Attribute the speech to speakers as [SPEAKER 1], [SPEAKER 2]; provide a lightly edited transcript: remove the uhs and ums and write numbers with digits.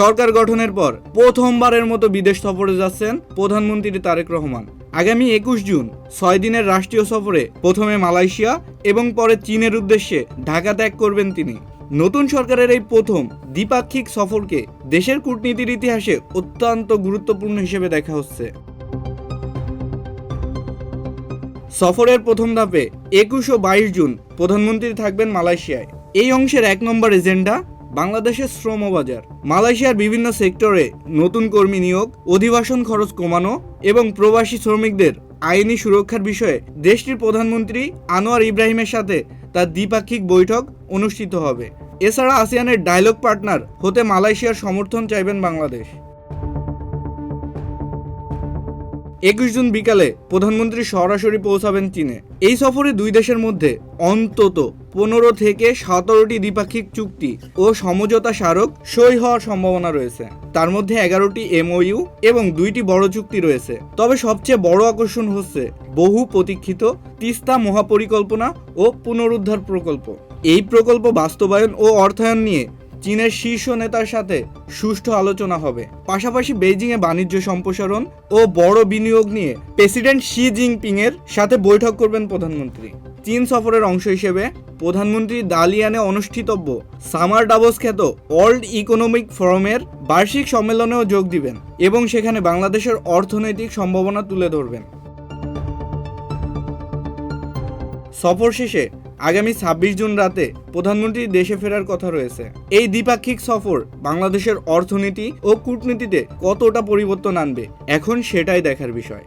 [SPEAKER 1] সরকার গঠনের পর প্রথমবারের মতো বিদেশ সফরে যাচ্ছেন প্রধানমন্ত্রী তারেক রহমান। আগামী 21 জুন 6 দিনের রাষ্ট্রীয় সফরে প্রথমে মালয়েশিয়া এবং পরে চীনের উদ্দেশ্যে ঢাকা ত্যাগ করবেন তিনি। নতুন সরকারের এই প্রথম দ্বিপাক্ষিক সফরকে দেশের কূটনীতির ইতিহাসে অত্যন্ত গুরুত্বপূর্ণ হিসেবে দেখা হচ্ছে। সফরের প্রথম ধাপে 21 ও 22 জুন প্রধানমন্ত্রী থাকবেন মালয়েশিয়ায়। এই অংশের 1 নম্বর এজেন্ডা বাংলাদেশের শ্রম বাজার। মালয়েশিয়ার বিভিন্ন সেক্টরে নতুন কর্মী নিয়োগ, অধিবাসন খরচ কমানো এবং প্রবাসী শ্রমিকদের আইনি সুরক্ষার বিষয়ে দেশটির প্রধানমন্ত্রী আনোয়ার ইব্রাহিমের সাথে তার দ্বিপাক্ষিক বৈঠক অনুষ্ঠিত হবে। এছাড়া আসিয়ানের ডায়লগ পার্টনার হতে মালয়েশিয়ার সমর্থন চাইবেন বাংলাদেশ। 21 জুন বিকালে প্রধানমন্ত্রী সরাসরি পৌঁছাবেন চীনে। এই সফরে দুই দেশের মধ্যে অন্তত 15 থেকে 17টি দ্বিপাক্ষিক চুক্তি ও সমঝোতা স্মারক সই হওয়ার সম্ভাবনা রয়েছে। তার মধ্যে 11টি MOU এবং 2টি বড় চুক্তি রয়েছে। তবে সবচেয়ে বড় আকর্ষণ হচ্ছে বহু প্রতীক্ষিত তিস্তা মহাপরিকল্পনা ও পুনরুদ্ধার প্রকল্প। এই প্রকল্প বাস্তবায়ন ও অর্থায়ন নিয়ে চীনের শীর্ষ নেতার সাথে সুষ্ঠু আলোচনা হবে। পাশাপাশি বেইজিংয়ে বাণিজ্য সম্প্রসারণ ও বড় বিনিয়োগ নিয়ে প্রেসিডেন্ট শি জিনপিং এর সাথে বৈঠক করবেন প্রধানমন্ত্রী। চীন সফরের অংশ হিসেবে প্রধানমন্ত্রী দালিয়ানে অনুষ্ঠিতব্য সামার ডাভোস খ্যাত ওয়ার্ল্ড ইকোনমিক ফোরামের বার্ষিক সম্মেলনেও যোগ দিবেন এবং সেখানে বাংলাদেশের অর্থনৈতিক সম্ভাবনা তুলে ধরবেন। সফর শেষে আগামী 26 জুন রাতে প্রধানমন্ত্রী দেশে ফেরার কথা রয়েছে। এই দ্বিপাক্ষিক সফর বাংলাদেশের অর্থনীতি ও কূটনীতিতে কতটা পরিবর্তন আনবে এখন সেটাই দেখার বিষয়।